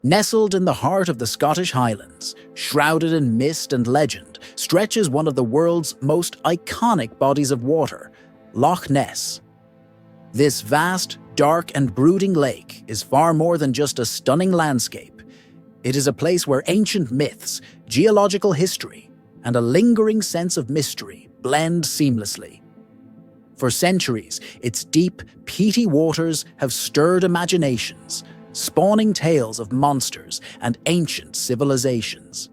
Nestled in the heart of the Scottish Highlands, shrouded in mist and legend, stretches one of the world's most iconic bodies of water, Loch Ness. This vast, dark and brooding lake is far more than just a stunning landscape. It is a place where ancient myths, geological history, and a lingering sense of mystery blend seamlessly. For centuries, its deep, peaty waters have stirred imaginations, spawning tales of monsters and ancient civilizations.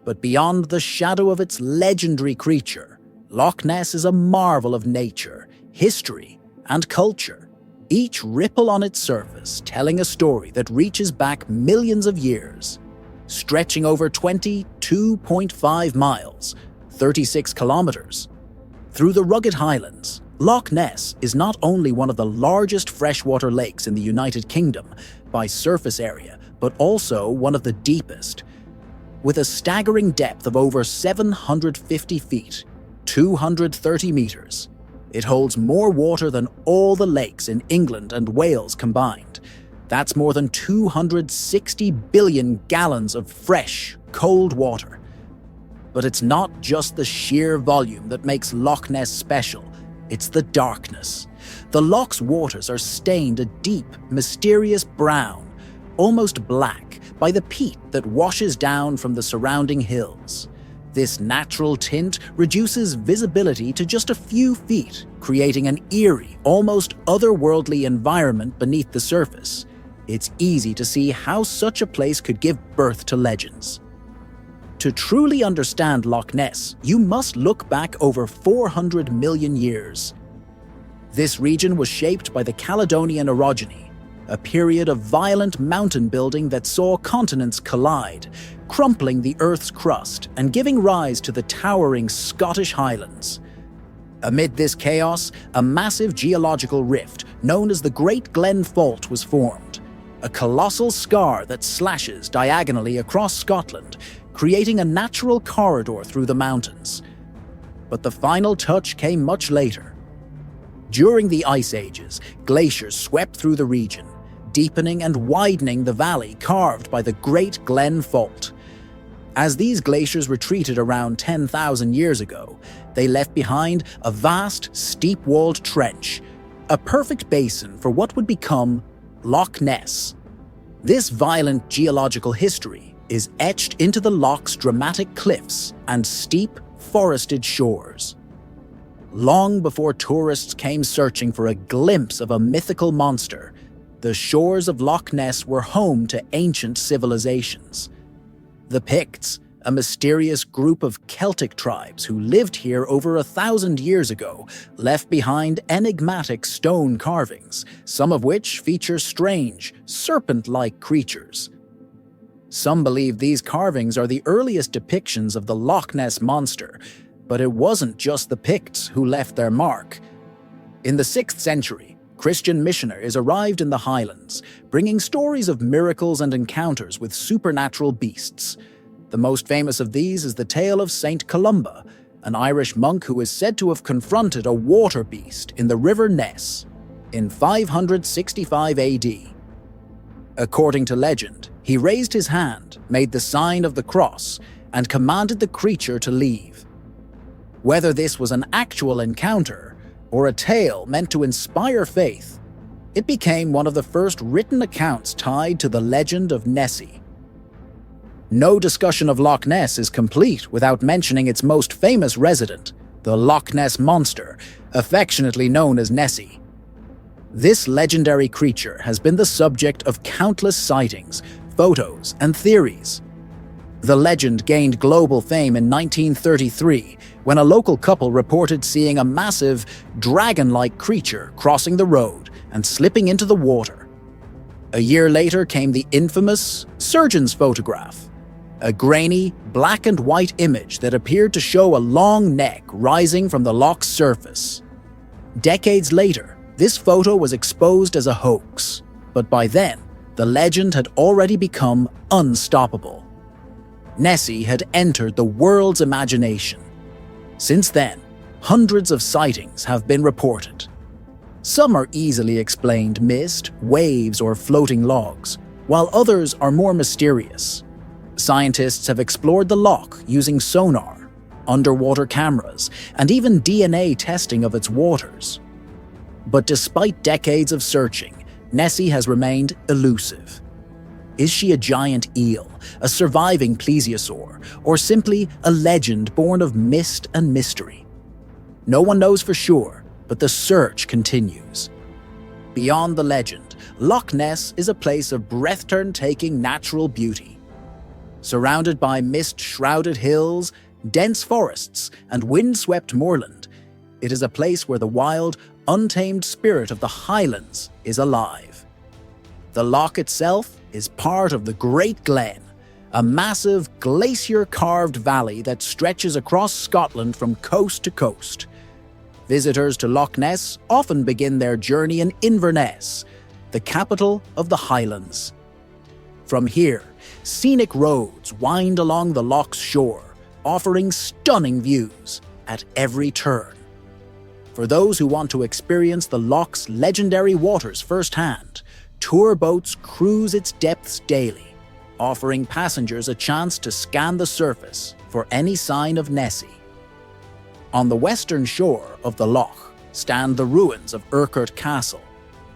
But beyond the shadow of its legendary creature, Loch Ness is a marvel of nature, history, and culture, each ripple on its surface telling a story that reaches back millions of years. Stretching over 22.5 miles, 36 kilometers. Through the rugged highlands, Loch Ness is not only one of the largest freshwater lakes in the United Kingdom by surface area, but also one of the deepest. With a staggering depth of over 750 feet, 230 meters, it holds more water than all the lakes in England and Wales combined. That's more than 260 billion gallons of fresh, cold water. But it's not just the sheer volume that makes Loch Ness special. It's the darkness. The loch's waters are stained a deep, mysterious brown, almost black, by the peat that washes down from the surrounding hills. This natural tint reduces visibility to just a few feet, creating an eerie, almost otherworldly environment beneath the surface. It's easy to see how such a place could give birth to legends. To truly understand Loch Ness, you must look back over 400 million years. This region was shaped by the Caledonian orogeny, a period of violent mountain building that saw continents collide, crumpling the Earth's crust and giving rise to the towering Scottish Highlands. Amid this chaos, a massive geological rift known as the Great Glen Fault was formed, a colossal scar that slashes diagonally across Scotland, creating a natural corridor through the mountains. But the final touch came much later. During the Ice Ages, glaciers swept through the region, deepening and widening the valley carved by the Great Glen Fault. As these glaciers retreated around 10,000 years ago, they left behind a vast, steep-walled trench, a perfect basin for what would become Loch Ness. This violent geological history is etched into the loch's dramatic cliffs and steep, forested shores. Long before tourists came searching for a glimpse of a mythical monster, the shores of Loch Ness were home to ancient civilizations. The Picts, a mysterious group of Celtic tribes who lived here over 1,000 years ago, left behind enigmatic stone carvings, some of which feature strange, serpent-like creatures. Some believe these carvings are the earliest depictions of the Loch Ness Monster, but it wasn't just the Picts who left their mark. In the 6th century, Christian missionaries arrived in the Highlands, bringing stories of miracles and encounters with supernatural beasts. The most famous of these is the tale of Saint Columba, an Irish monk who is said to have confronted a water beast in the River Ness in 565 AD. According to legend, he raised his hand, made the sign of the cross, and commanded the creature to leave. Whether this was an actual encounter or a tale meant to inspire faith, it became one of the first written accounts tied to the legend of Nessie. No discussion of Loch Ness is complete without mentioning its most famous resident, the Loch Ness Monster, affectionately known as Nessie. This legendary creature has been the subject of countless sightings, photos, and theories. The legend gained global fame in 1933 when a local couple reported seeing a massive, dragon-like creature crossing the road and slipping into the water. A year later came the infamous surgeon's photograph, a grainy, black and white image that appeared to show a long neck rising from the loch's surface. Decades later, this photo was exposed as a hoax, but by then, the legend had already become unstoppable. Nessie had entered the world's imagination. Since then, hundreds of sightings have been reported. Some are easily explained mist, waves, or floating logs, while others are more mysterious. Scientists have explored the loch using sonar, underwater cameras, and even DNA testing of its waters. But despite decades of searching, Nessie has remained elusive. Is she a giant eel, a surviving plesiosaur, or simply a legend born of mist and mystery? No one knows for sure, but the search continues. Beyond the legend, Loch Ness is a place of breathtaking natural beauty. Surrounded by mist-shrouded hills, dense forests, and wind-swept moorland, it is a place where the wild, untamed spirit of the Highlands is alive. The loch itself is part of the Great Glen, a massive glacier-carved valley that stretches across Scotland from coast to coast. Visitors to Loch Ness often begin their journey in Inverness, the capital of the Highlands. From here, scenic roads wind along the loch's shore, offering stunning views at every turn. For those who want to experience the loch's legendary waters firsthand, tour boats cruise its depths daily, offering passengers a chance to scan the surface for any sign of Nessie. On the western shore of the loch stand the ruins of Urquhart Castle,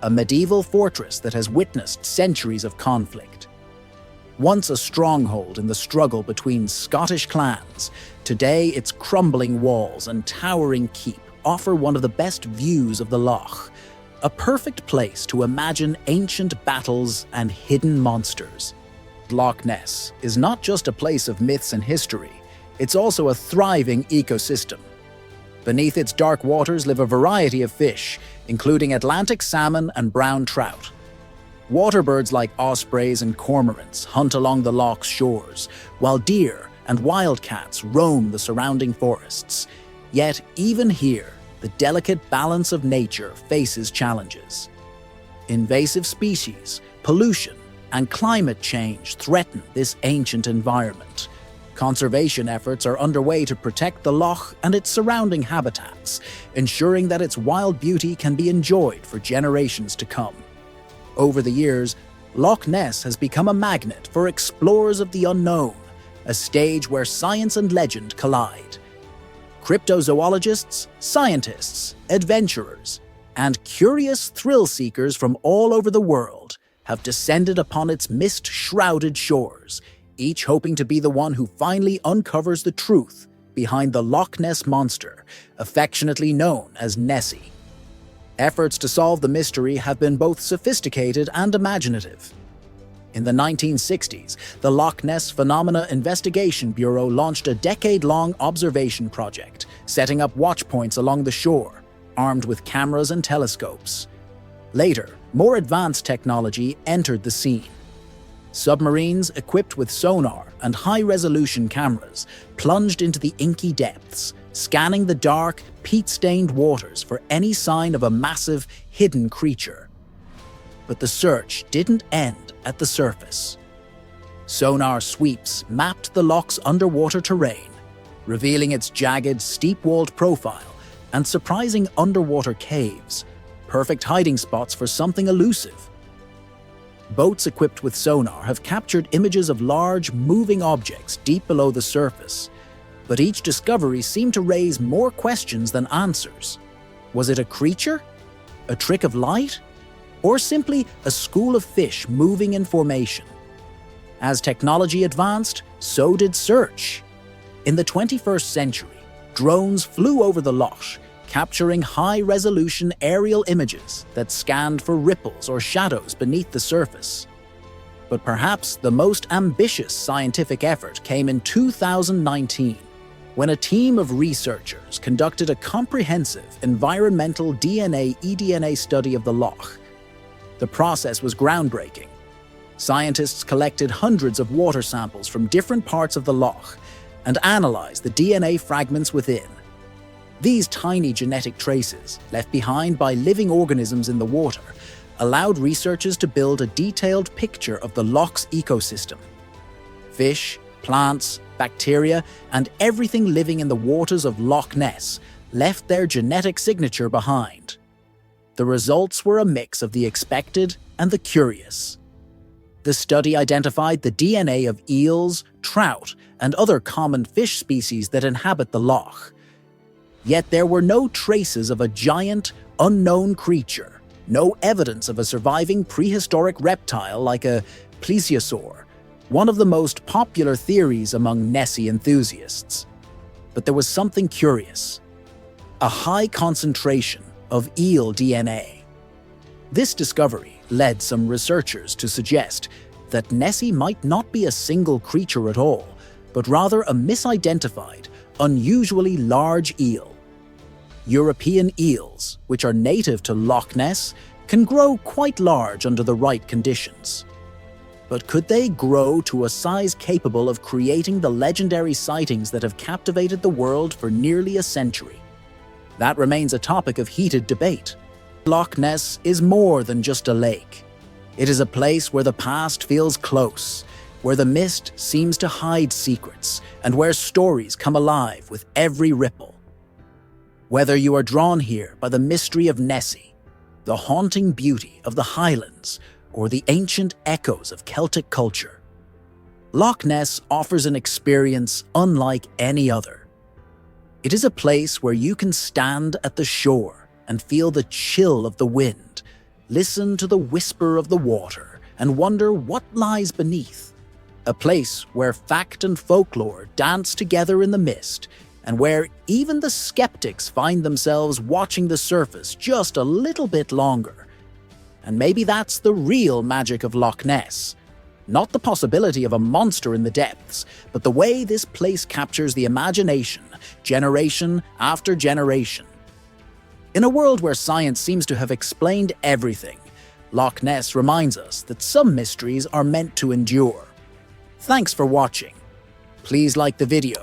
a medieval fortress that has witnessed centuries of conflict. Once a stronghold in the struggle between Scottish clans, today its crumbling walls and towering keep offer one of the best views of the loch, a perfect place to imagine ancient battles and hidden monsters. Loch Ness is not just a place of myths and history, it's also a thriving ecosystem. Beneath its dark waters live a variety of fish, including Atlantic salmon and brown trout. Waterbirds like ospreys and cormorants hunt along the loch's shores, while deer and wildcats roam the surrounding forests. Yet, even here, the delicate balance of nature faces challenges. Invasive species, pollution, and climate change threaten this ancient environment. Conservation efforts are underway to protect the loch and its surrounding habitats, ensuring that its wild beauty can be enjoyed for generations to come. Over the years, Loch Ness has become a magnet for explorers of the unknown, a stage where science and legend collide. Cryptozoologists, scientists, adventurers, and curious thrill-seekers from all over the world have descended upon its mist-shrouded shores, each hoping to be the one who finally uncovers the truth behind the Loch Ness Monster, affectionately known as Nessie. Efforts to solve the mystery have been both sophisticated and imaginative. In the 1960s, the Loch Ness Phenomena Investigation Bureau launched a decade-long observation project, setting up watch points along the shore, armed with cameras and telescopes. Later, more advanced technology entered the scene. Submarines equipped with sonar and high-resolution cameras plunged into the inky depths, scanning the dark, peat-stained waters for any sign of a massive, hidden creature. But the search didn't end at the surface. Sonar sweeps mapped the loch's underwater terrain, revealing its jagged, steep-walled profile and surprising underwater caves, perfect hiding spots for something elusive. Boats equipped with sonar have captured images of large, moving objects deep below the surface, but each discovery seemed to raise more questions than answers. Was it a creature? A trick of light? Or simply a school of fish moving in formation? As technology advanced, so did search. In the 21st century, drones flew over the loch, capturing high-resolution aerial images that scanned for ripples or shadows beneath the surface. But perhaps the most ambitious scientific effort came in 2019, when a team of researchers conducted a comprehensive environmental DNA-eDNA study of the loch. The process was groundbreaking. Scientists collected hundreds of water samples from different parts of the loch and analyzed the DNA fragments within. These tiny genetic traces, left behind by living organisms in the water, allowed researchers to build a detailed picture of the loch's ecosystem. Fish, plants, bacteria, and everything living in the waters of Loch Ness left their genetic signature behind. The results were a mix of the expected and the curious. The study identified the DNA of eels, trout, and other common fish species that inhabit the loch. Yet there were no traces of a giant, unknown creature, no evidence of a surviving prehistoric reptile like a plesiosaur, one of the most popular theories among Nessie enthusiasts. But there was something curious: a high concentration of eel DNA. This discovery led some researchers to suggest that Nessie might not be a single creature at all, but rather a misidentified, unusually large eel. European eels, which are native to Loch Ness, can grow quite large under the right conditions. But could they grow to a size capable of creating the legendary sightings that have captivated the world for nearly a century? That remains a topic of heated debate. Loch Ness is more than just a lake. It is a place where the past feels close, where the mist seems to hide secrets, and where stories come alive with every ripple. Whether you are drawn here by the mystery of Nessie, the haunting beauty of the Highlands, or the ancient echoes of Celtic culture, Loch Ness offers an experience unlike any other. It is a place where you can stand at the shore and feel the chill of the wind, listen to the whisper of the water, and wonder what lies beneath. A place where fact and folklore dance together in the mist, and where even the skeptics find themselves watching the surface just a little bit longer. And maybe that's the real magic of Loch Ness. Not the possibility of a monster in the depths, but the way this place captures the imagination, generation after generation. In a world where science seems to have explained everything, Loch Ness reminds us that some mysteries are meant to endure. Thanks for watching. Please like the video,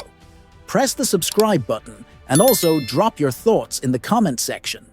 press the subscribe button, and also drop your thoughts in the comment section.